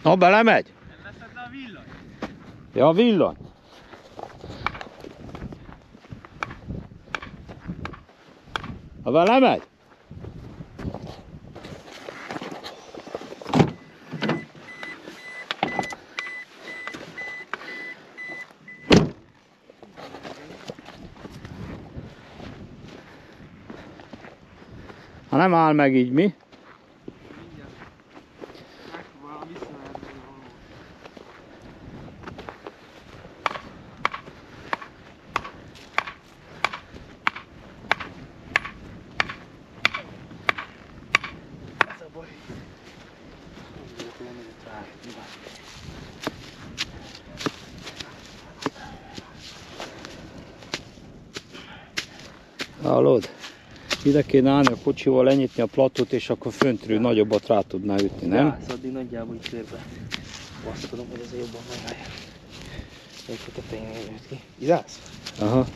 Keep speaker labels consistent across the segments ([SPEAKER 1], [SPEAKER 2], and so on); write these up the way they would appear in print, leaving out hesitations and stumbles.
[SPEAKER 1] Na, belemegy?
[SPEAKER 2] Nem veszed le a villany?
[SPEAKER 1] Ja, a villany. Ha belemegy? Ha nem áll meg így, mi?
[SPEAKER 2] Mindjárt. Megpróbálom visszaverni valahol. Ez a baj. Nem vagyok olyan nagyot rájönni.
[SPEAKER 1] Hallod? Ide kéne állni a kocsival, lenyitni a platót, és akkor föntről nagyobbat rá tudná ütni, nem?
[SPEAKER 2] Ja, szóval addig nagyjából így körbe basztodom, hogy azért jobban megállja. Még a tetején jött ki. Így állsz?
[SPEAKER 1] Aha.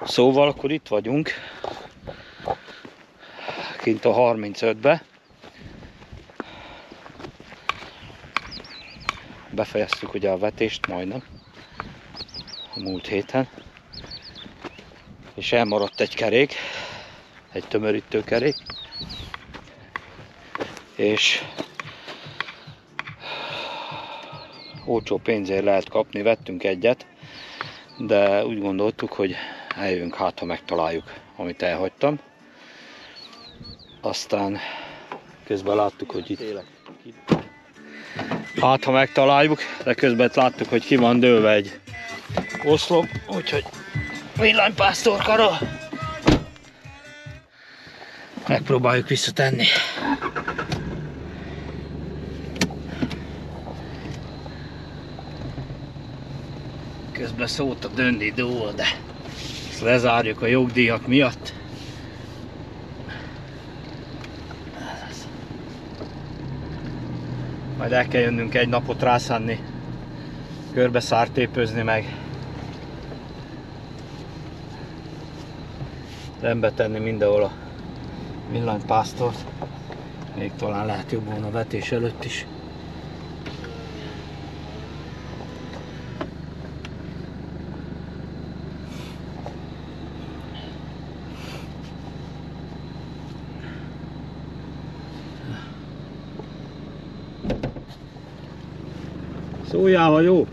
[SPEAKER 1] Szóval akkor itt vagyunk. Kint a 35-be. Befejeztük ugye a vetést majdnem. A múlt héten. És elmaradt egy kerék. Egy tömörítő kerék. És olcsó pénzért lehet kapni, vettünk egyet, de úgy gondoltuk, hogy eljövünk, hát ha megtaláljuk, amit elhagytam. Aztán közben láttuk, hogy itt hát ha megtaláljuk, de közben láttuk, hogy ki van dőlve egy oszlop, úgyhogy villanypásztorkara megpróbáljuk visszatenni. Közben szólt a dönni dúl, de ezt lezárjuk a jogdíjak miatt. Majd el kell jönnünk egy napot rászánni, körbe szártépőzni meg. Rendbe tenni mindenhol a villanypásztort. Még talán lehet jobb volna a vetés előtt is. Szóljál, jó?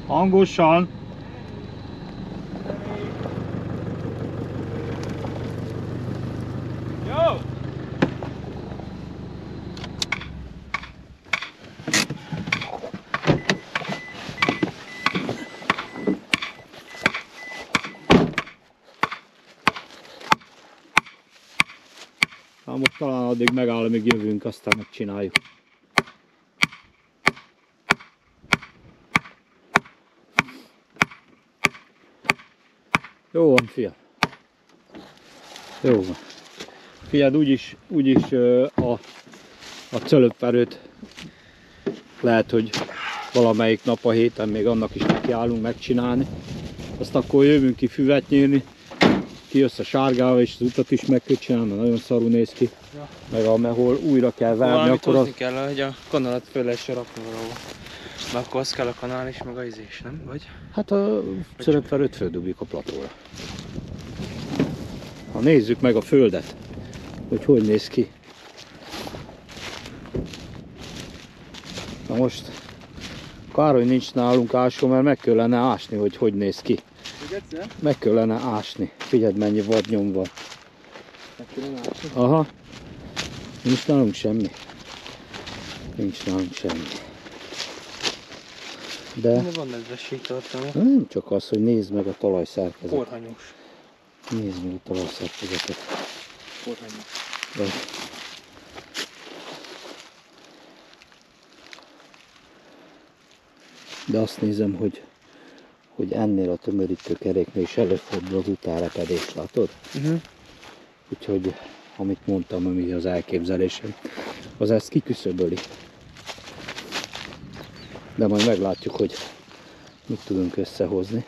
[SPEAKER 1] Hangosan.
[SPEAKER 2] Jó!
[SPEAKER 1] Na most talán addig megáll, amíg jövünk, aztán megcsináljuk. Jó van, fiam. Jó van. Fiad, úgyis a cölöpverőt lehet, hogy valamelyik nap a héten még annak is nekiállunk megcsinálni. Azt akkor jövünk ki füvet nyírni, kijössz a sárgával, és az utat is meg kell csinálni, mert nagyon szarul néz ki.
[SPEAKER 2] Ja.
[SPEAKER 1] Meg ahol újra kell verni,
[SPEAKER 2] valamit
[SPEAKER 1] akkor
[SPEAKER 2] hozni kell, hogy a kanalat föl lehessen rakni valahol. Mert akkor az kell a kanál is, meg a izés, nem? Vagy?
[SPEAKER 1] hát a cölöpverőt földobjuk a platóra. Ha nézzük meg a földet, hogy néz ki. Na most, kár, hogy nincs nálunk ásó, mert meg kellene ásni, hogy néz ki. Meg kellene ásni. Figyeld, mennyi vadnyom van.
[SPEAKER 2] Meg kellene ásni?
[SPEAKER 1] Aha. Nincs nálunk semmi. Nincs nálunk semmi. De
[SPEAKER 2] van nedvesség tartalma.
[SPEAKER 1] nem csak az, hogy nézd meg a talajszerkezetet.
[SPEAKER 2] Korhanyos.
[SPEAKER 1] Nézd meg a talajszerkezetet.
[SPEAKER 2] Korhanyos.
[SPEAKER 1] De azt nézem, hogy ennél a tömörítő keréknél is előfordul az utánrepedés, látod? Úgyhogy, amit mondtam, ami az elképzelésem, az ezt kiküszöböli. de majd meglátjuk, hogy mit tudunk összehozni.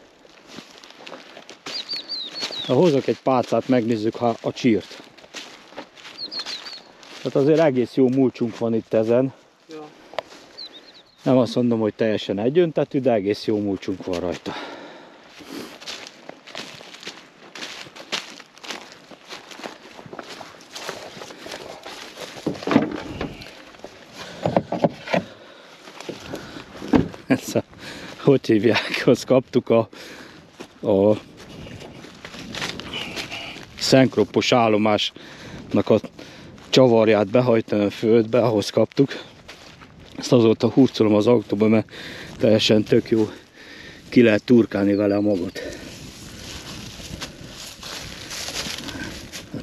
[SPEAKER 1] Ha hozok egy pálcát, megnézzük a csírt. Tehát azért egész jó mulcsunk van itt ezen.
[SPEAKER 2] Ja.
[SPEAKER 1] Nem azt mondom, hogy teljesen egyöntetű, de egész jó mulcsunk van rajta. Ez a, hogy hívják, azt kaptuk a szenkroppos állomásnak a csavarját behajtani a földbe, ahhoz kaptuk. Ezt azóta hurcolom az autóba, mert teljesen tök jó, ki lehet turkálni vele a magot.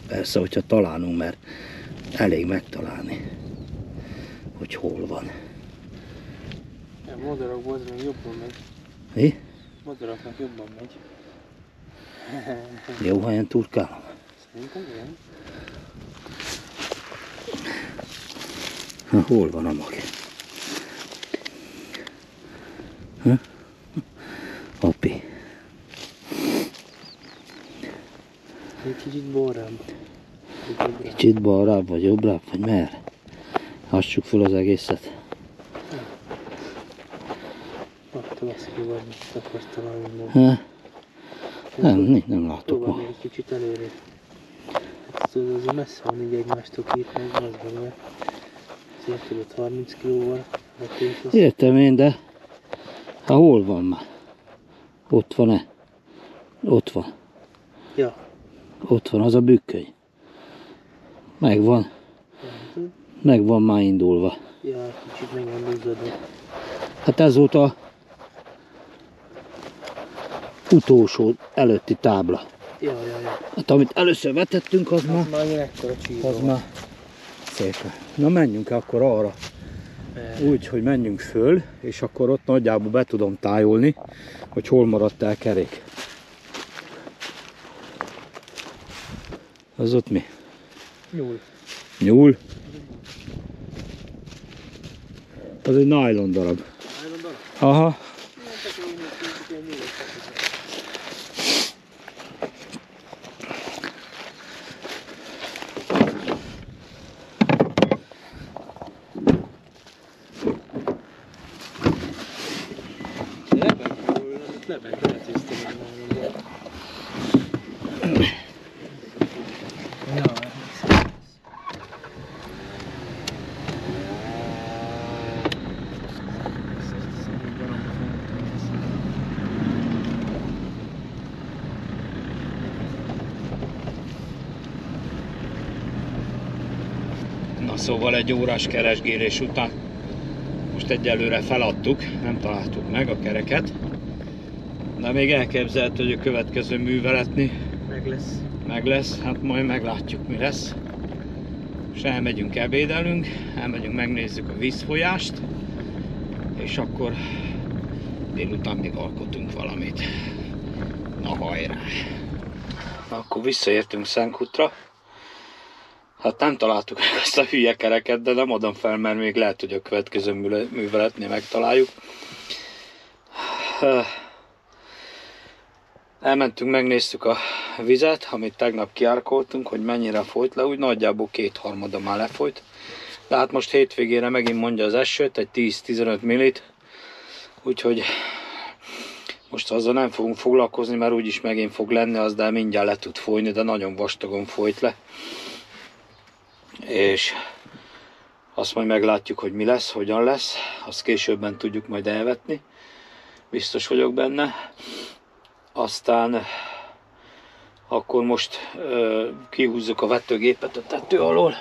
[SPEAKER 1] Persze, hogyha találunk, mert elég megtalálni, hogy hol van.
[SPEAKER 2] A madarakból az még jobban megy.
[SPEAKER 1] Mi?
[SPEAKER 2] Madaraknak jobban megy.
[SPEAKER 1] Jó helyen turkálom?
[SPEAKER 2] Szerintem igen.
[SPEAKER 1] Na, hol van a mag? Ha? Api.
[SPEAKER 2] Egy kicsit balrább.
[SPEAKER 1] Kicsit balrább, vagy jobbrább, vagy merre? Hassuk fel az egészet.
[SPEAKER 2] Attól azt, hogy vagy akarsz találni.
[SPEAKER 1] Ha? Nem látok
[SPEAKER 2] Próbálj
[SPEAKER 1] ma.
[SPEAKER 2] még egy kicsit előre. Hát tudod, azért messze van így egymástól két meg, az van, mert azért tudod 30 kilóval.
[SPEAKER 1] Értem én, de hát hol van már? Ott van-e? Ott van.
[SPEAKER 2] Ja.
[SPEAKER 1] Ott van az a bükköny. Megvan. Megvan már indulva.
[SPEAKER 2] Ja, kicsit meg van duzzadva.
[SPEAKER 1] Hát ez volt a utolsó előtti tábla.
[SPEAKER 2] Ja.
[SPEAKER 1] Hát amit először vetettünk, az már...
[SPEAKER 2] Már ekkora csíra
[SPEAKER 1] Az
[SPEAKER 2] van.
[SPEAKER 1] már szépen. Na menjünk akkor arra. Úgy, hogy menjünk föl, és akkor ott nagyjából be tudom tájolni, hogy hol maradt el kerék. Az ott mi?
[SPEAKER 2] Nyúl.
[SPEAKER 1] Nyúl? Az egy nylon darab.
[SPEAKER 2] Nylon darab?
[SPEAKER 1] Aha. Na szóval egy órás keresgélés után most egyelőre feladtuk, nem találtuk meg a kereket, de még elképzelhető, hogy a következő műveletni meg lesz, hát majd meglátjuk, mi lesz. És elmegyünk, ebédelünk, elmegyünk, megnézzük a vízfolyást, és akkor délután még alkotunk valamit. Na hajrá! Na, akkor visszaértünk Szenkutra. Hát nem találtuk meg azt a hülye kereket, de nem adom fel, mert még lehet, hogy a következő műveletnél megtaláljuk. Elmentünk, megnéztük a vizet, amit tegnap kiárkoltunk, hogy mennyire folyt le, úgy nagyjából 2/3 már lefolyt. De hát most hétvégére megint mondja az esőt, egy 10-15 millit, úgyhogy most azzal nem fogunk foglalkozni, mert úgyis megint fog lenni az, de mindjárt le tud folyni, de nagyon vastagon folyt le. És azt majd meglátjuk, hogy mi lesz, hogyan lesz, azt későbben tudjuk majd elvetni, biztos vagyok benne. Aztán akkor most kihúzzuk a vetőgépet a tető alól.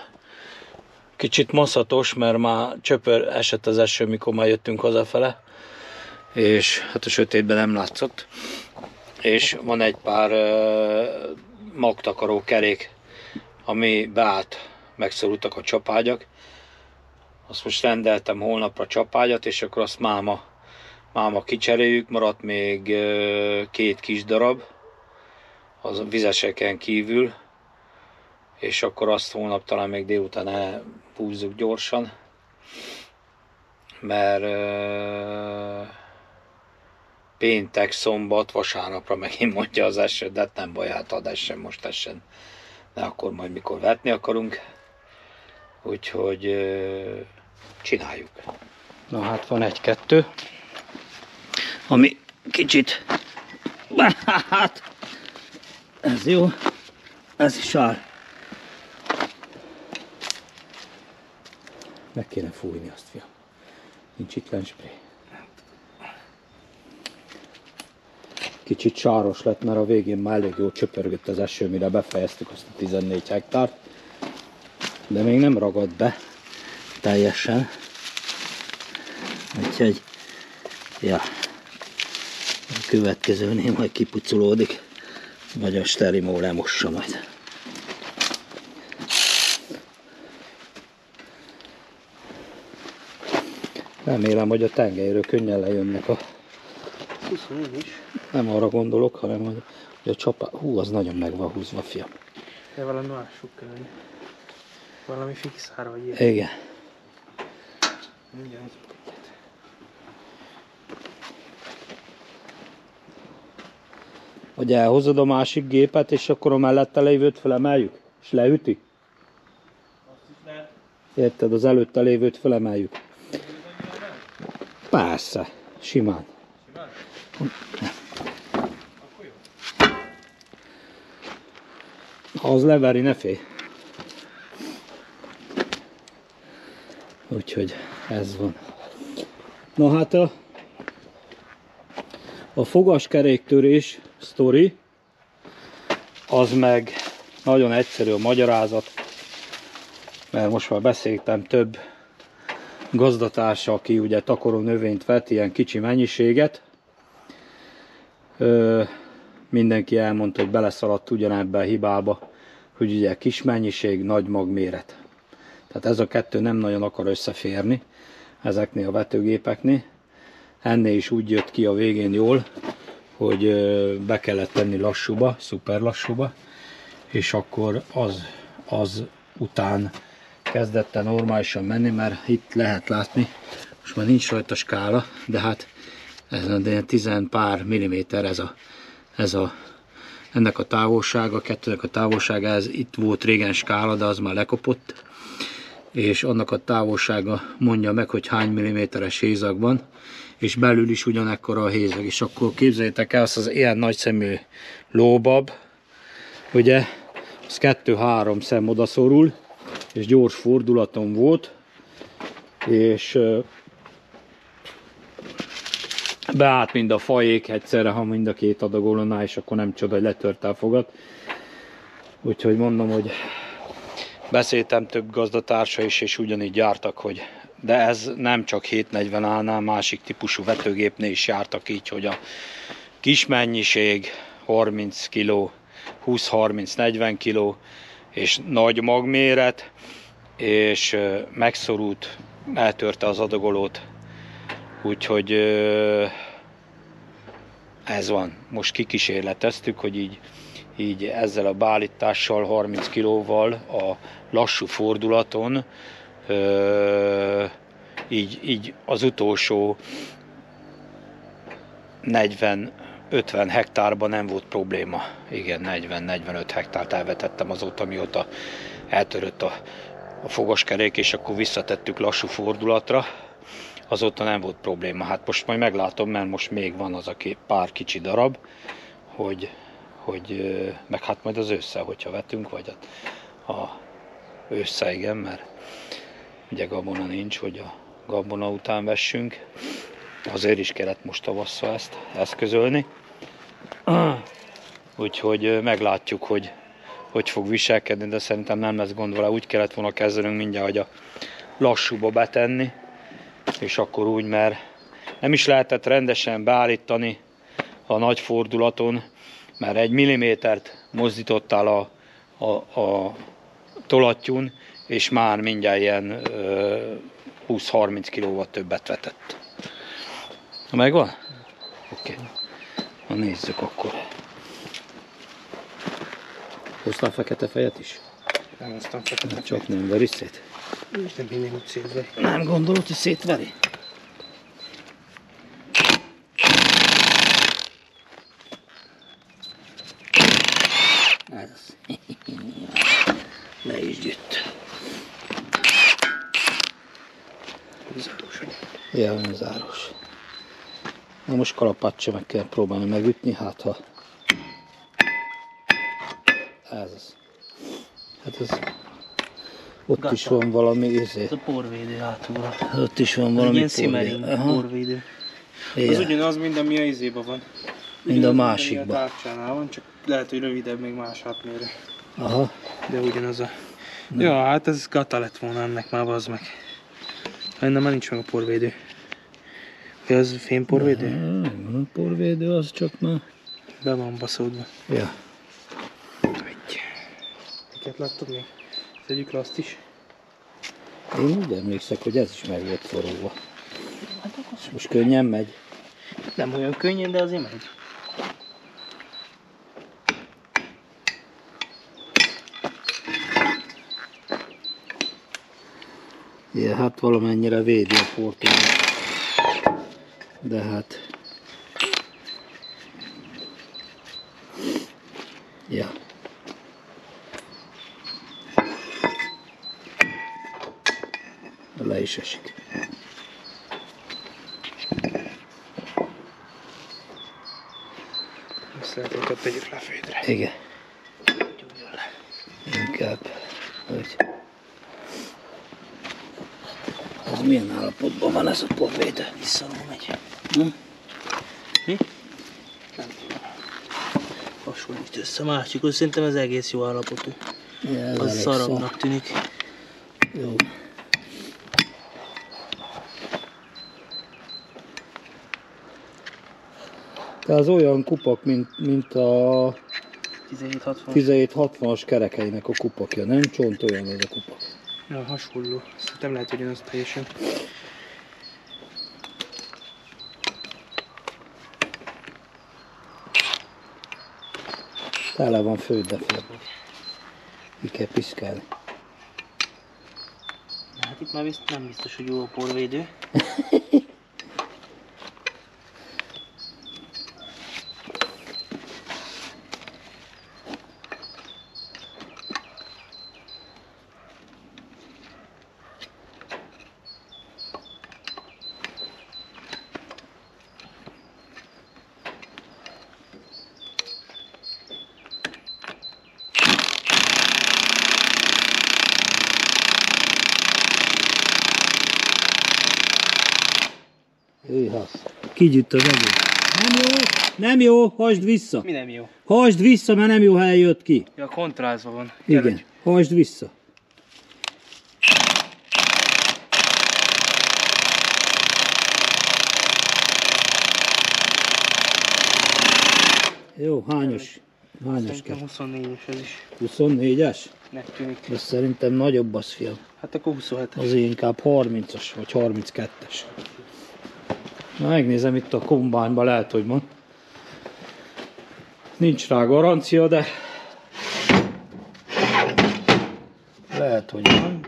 [SPEAKER 1] Kicsit maszatos, mert már csöpör esett az eső, mikor már jöttünk hazafele, és hát a sötétben nem látszott. És van egy pár magtakaró kerék, ami beállt, megszorultak a csapágyak. Azt most rendeltem holnapra csapágyat, és akkor azt máma kicseréljük. Maradt még 2 kis darab, az a vizeseken kívül, és akkor azt holnap talán még délután elhúzzuk gyorsan. mert péntek, szombat, vasárnapra megint mondja az eső, de hát nem baj, hát ad essen, most essen. De akkor majd mikor vetni akarunk. Úgyhogy csináljuk. Na hát van egy-kettő, ami kicsit, hát ez jó, ez is áll. Meg kéne fújni azt, fiam. Nincs itt lenspray. Kicsit sáros lett, mert a végén már elég jó csöpörgött az eső, mire befejeztük azt a 14 hektárt. De még nem ragadt be teljesen. Úgyhogy, ja, a következőnél majd kipucolódik, vagy a sterimó lemossa majd. Remélem, hogy a tengelyről könnyen lejönnek a...
[SPEAKER 2] Hiszem is.
[SPEAKER 1] Nem arra gondolok, hanem hogy a csapá... Hú, az nagyon meg van húzva, fiam.
[SPEAKER 2] De valami mások kell. Valami fixára vagy ilyen.
[SPEAKER 1] Igen.
[SPEAKER 2] Mindjárt.
[SPEAKER 1] Hogy elhozod a másik gépet, és akkor a mellette lévőt felemeljük? És leüti?
[SPEAKER 2] Azt is lehet.
[SPEAKER 1] Érted, az előtte lévőt felemeljük. Persze, simán.
[SPEAKER 2] Simán? Akkor jó.
[SPEAKER 1] Ha az leveri, ne félj. Úgyhogy ez van. Na hát a fogaskeréktörés sztori, az meg nagyon egyszerű a magyarázat, mert most már beszéltem több gazdatársa, aki ugye takaró növényt vett, ilyen kicsi mennyiséget. Mindenki elmondta, hogy beleszaladt ugyanebbe a hibába, hogy ugye kis mennyiség, nagy magméret. Tehát ez a kettő nem nagyon akar összeférni ezeknél a vetőgépeknél. Ennél is úgy jött ki a végén jól, hogy be kellett tenni lassúba, szuper lassúba, és akkor az után kezdett el normálisan menni, mert itt lehet látni, most már nincs rajta skála, de hát ez a 10 pár milliméter ennek a távolsága, a kettőnek a távolsága, ez itt volt régen skála, de az már lekopott, és annak a távolsága mondja meg, hogy hány milliméteres hézag van, és belül is ugyanekkora a hézag, és akkor képzeljétek el azt az ilyen nagyszemű lóbab, ugye, az 2-3 szem odaszorul, és gyors fordulaton volt, és beállt mind a fajék egyszerre, ha mind a két adagolónál, és akkor nem csoda, hogy letörte a fogat. Úgyhogy mondom, hogy beszéltem több gazdatársa is, és ugyanígy jártak, hogy de ez nem csak 740-nál, másik típusú vetőgépnél is jártak így, hogy a kis mennyiség 30 kg, 20-30-40 kg, és nagy magméret, és megszorult, eltörte az adagolót. Úgyhogy ez van. Most kikísérleteztük, hogy így ezzel a beállítással, 30 kg-val a lassú fordulaton így az utolsó 40-50 hektárban nem volt probléma. Igen, 40-45 hektárt elvetettem azóta, mióta eltörött a fogaskerék, és akkor visszatettük lassú fordulatra. Azóta nem volt probléma. Hát most majd meglátom, mert most még van az a pár kicsi darab, hogy meg hát majd az ősszel, hogyha vetünk, vagy a ősszel, igen, mert ugye gabona nincs, hogy a gabona után vessünk. Azért is kellett most tavasszal ezt eszközölni. Úgyhogy meglátjuk, hogy fog viselkedni, de szerintem nem lesz gond vele. Úgy kellett volna kezdenünk mindjárt, hogy a lassúba betenni, és akkor úgy, mert nem is lehetett rendesen beállítani a nagy fordulaton, mert 1 millimétert mozdítottál a tolattyún, és már mindjárt ilyen 20-30 kilóval többet vetett. Na, megvan? Oké. Na, nézzük akkor. Hoztál fekete fejet is?
[SPEAKER 2] Nem hoztam fekete fejet.
[SPEAKER 1] Csak nem veri szét?
[SPEAKER 2] És nem hinném, hogy szétveri.
[SPEAKER 1] Nem gondolod, hogy szétveri? Ez. Le is gyűjt.
[SPEAKER 2] Záros.
[SPEAKER 1] Ja, olyan záros. Na most kalapát sem meg kell próbálni megütni, hát ha... Ez az. Hát ez... Ott
[SPEAKER 2] Gata.
[SPEAKER 1] is van valami
[SPEAKER 2] Ez
[SPEAKER 1] izé.
[SPEAKER 2] a porvédő hátulra.
[SPEAKER 1] Ott is van
[SPEAKER 2] Ez egy
[SPEAKER 1] valami
[SPEAKER 2] ilyen Simmering porvédő. Az
[SPEAKER 1] Igen.
[SPEAKER 2] ugyanaz, mint ami a izéban van.
[SPEAKER 1] Mind a
[SPEAKER 2] Ugyanaz,
[SPEAKER 1] másikban.
[SPEAKER 2] mint ami a tárcsánál van, csak lehet, hogy rövidebb, még más hátmérő.
[SPEAKER 1] Aha.
[SPEAKER 2] De ugyanaz a... Ja, hát ez gata lett volna ennek már, bazd meg. Ennek már nincs meg a porvédő. Ja, az fémporvédő?
[SPEAKER 1] A porvédő az csak már...
[SPEAKER 2] Be van baszódva.
[SPEAKER 1] Ja.
[SPEAKER 2] Miket láttad még? Tegyük le azt is.
[SPEAKER 1] Én úgy emlékszek, hogy ez is meg volt forulva. Most könnyen megy.
[SPEAKER 2] Nem olyan könnyen, de azért megy.
[SPEAKER 1] Ja, hát valamennyire védi a portól. De hát... Ja. Le is esik.
[SPEAKER 2] Azt lehet, hogy ott tegyük le a földre.
[SPEAKER 1] Igen.
[SPEAKER 2] Gyújjon le.
[SPEAKER 1] Inkább. Hogy... Ez milyen állapotban van ez a porvédő?
[SPEAKER 2] Visszaló megy.
[SPEAKER 1] Hm?
[SPEAKER 2] Mi? Nem tudom. Hasonlít össze. Másik, szerintem ez egész jó állapotú.
[SPEAKER 1] Ja, ez
[SPEAKER 2] Az
[SPEAKER 1] elég
[SPEAKER 2] szarabbnak tűnik.
[SPEAKER 1] Jó. De az olyan kupak, mint a
[SPEAKER 2] 1760.
[SPEAKER 1] 1760-as kerekeinek a kupakja, nem? Csont olyan ez a kupak.
[SPEAKER 2] Ja, hasonló. Szerintem lehet, hogy az teljesen.
[SPEAKER 1] Tele van fődefél. Ki kell piszkálni.
[SPEAKER 2] Hát itt már nem biztos, hogy jó a porvédő.
[SPEAKER 1] Hűha. Kigyűjt az egész. Nem jó, nem jó, hasd vissza.
[SPEAKER 2] Mi nem jó?
[SPEAKER 1] Hasd vissza, mert nem jó helyen jött ki.
[SPEAKER 2] Ja, kontrázva van.
[SPEAKER 1] Igen, hasd vissza. Jó, hányos kell?
[SPEAKER 2] Szerintem 24-es ez is.
[SPEAKER 1] 24-es?
[SPEAKER 2] Nek tűnik.
[SPEAKER 1] Ez szerintem nagyobb az, fiam.
[SPEAKER 2] Hát akkor 27-es.
[SPEAKER 1] Az inkább 30-as vagy 32-es. Na, megnézem itt a kombányban, lehet, hogy van. Nincs rá garancia, de lehet, hogy van.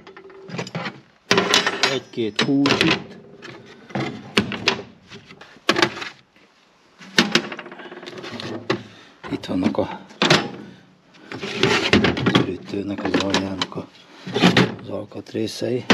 [SPEAKER 1] Egy-két kulcs itt. Itt vannak a szülítőnek az aljának az alkatrészei.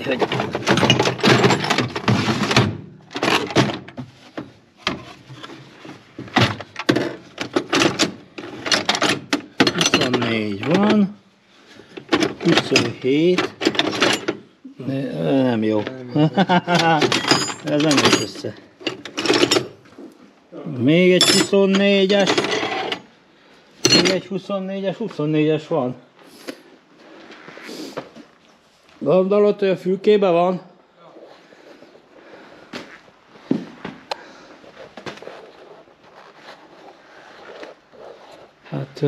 [SPEAKER 1] Hogy 24 van, 27, nem jó. Ez nem jött össze. Még egy 24-es, még egy 24-es, 24-es van. Gondolod, hogy a fülkében van? Hát...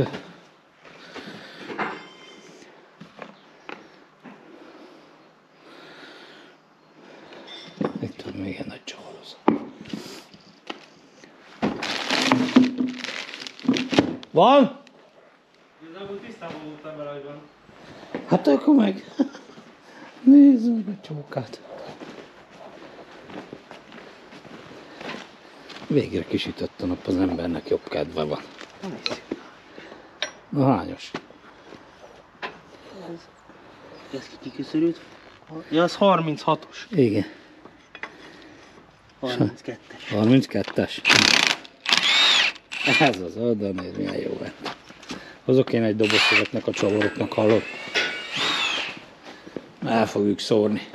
[SPEAKER 1] Igen, nagy csavaroz. Van?
[SPEAKER 2] Igazából tisztában voltam vele, hogy van.
[SPEAKER 1] Hát akkor meg. Nézd meg a csókát. Végre kisütött a nap, az embernek jobb kedve van. Na hányos?
[SPEAKER 2] Ez kiküszörült? Ja, az 36-os.
[SPEAKER 1] Igen.
[SPEAKER 2] 32-es.
[SPEAKER 1] 32-es. Ez az, oda nézd, milyen jó lett. Hozok én egy dobozt ezeknek a csavaroknak, hallod? El fogjuk szórni.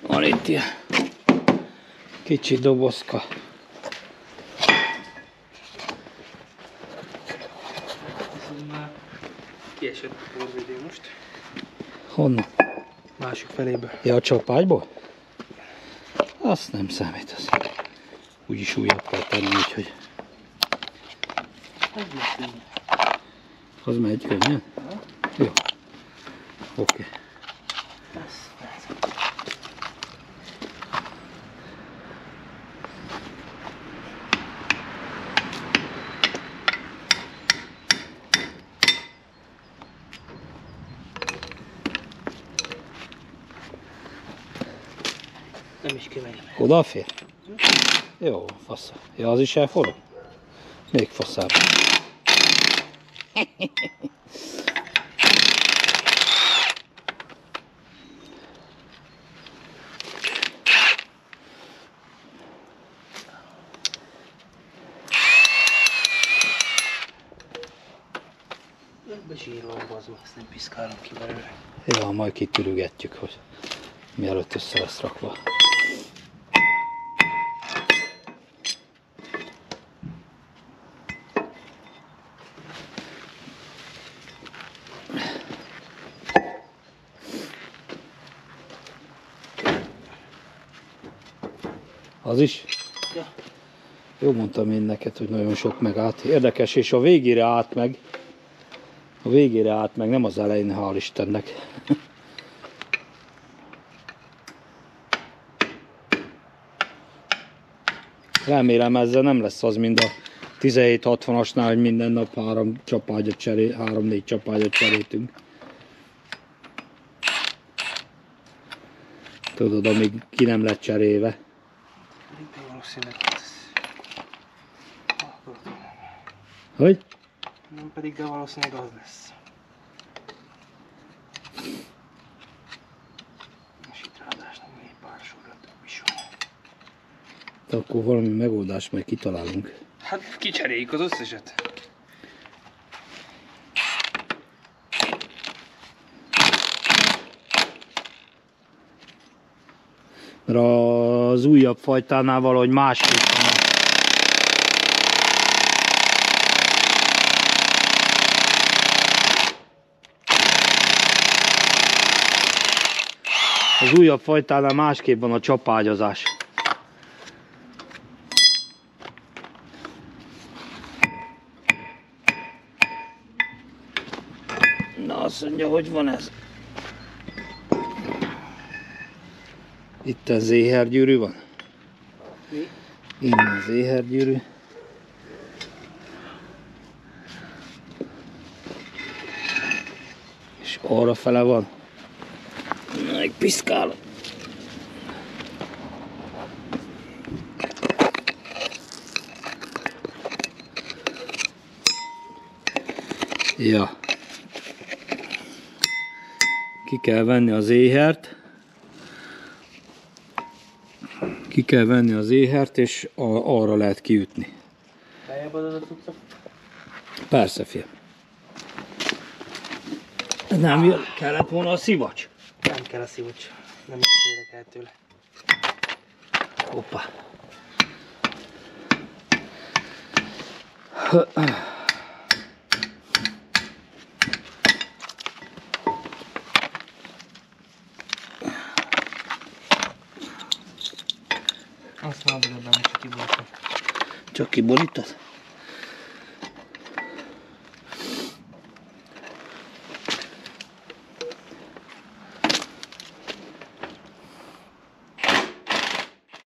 [SPEAKER 1] Van itt ilyen kicsi dobozka.
[SPEAKER 2] Viszont már kiesett a porvédő most.
[SPEAKER 1] Honnan?
[SPEAKER 2] Másik feléből.
[SPEAKER 1] Ja, a csapágyból? Azt nem számít, az. Úgyis újabb kell tenni, úgyhogy az megy könnyen? Jó. Oké.
[SPEAKER 2] Nem is kimegyem.
[SPEAKER 1] Odafér? Jó, fasza. Ja, az is elforog? Még faszább.
[SPEAKER 2] Besírolom, bazd meg, ezt nem piszkálom ki belőle.
[SPEAKER 1] Ja, majd kitürügetjük, hogy mielőtt össze lesz rakva. Az is?
[SPEAKER 2] Ja.
[SPEAKER 1] Jó mondtam én neked, hogy nagyon sok meg át. Érdekes, és a végére át meg. A végére át meg, nem az elején, hál' Istennek. Remélem ezzel nem lesz az, mint a 1760-asnál, hogy minden nap 3-4 csapágyat cseréltünk. Tudod, amíg ki nem lett cserélve.
[SPEAKER 2] De valószínűleg
[SPEAKER 1] Hogy?
[SPEAKER 2] nem pedig, de valószínűleg az lesz. És itt ráadásul nem egy pár sorra több is van.
[SPEAKER 1] De akkor valami megoldást majd kitalálunk.
[SPEAKER 2] Hát kicseréljük az összeset.
[SPEAKER 1] Mert az újabb fajtánál valahogy másképp van. Az újabb fajtánál másképp van a csapágyazás. Na, azt mondja, hogy van ez. Itt a zéhergyűrű van.
[SPEAKER 2] Mi?
[SPEAKER 1] Innen a zéhergyűrű. És arra fele van. Meg piszkál. Ja. Ki kell venni az éhert. Ki kell venni az éhert, és arra lehet kiütni.
[SPEAKER 2] Feljebb adod a cuccot?
[SPEAKER 1] Persze, fiam. Nem kellett volna a szivacs?
[SPEAKER 2] Nem kell a szivacs. Nem félek el tőle.
[SPEAKER 1] Hoppá.
[SPEAKER 2] Azt mondod, benne csak kiborítani.
[SPEAKER 1] Csak kiborítod?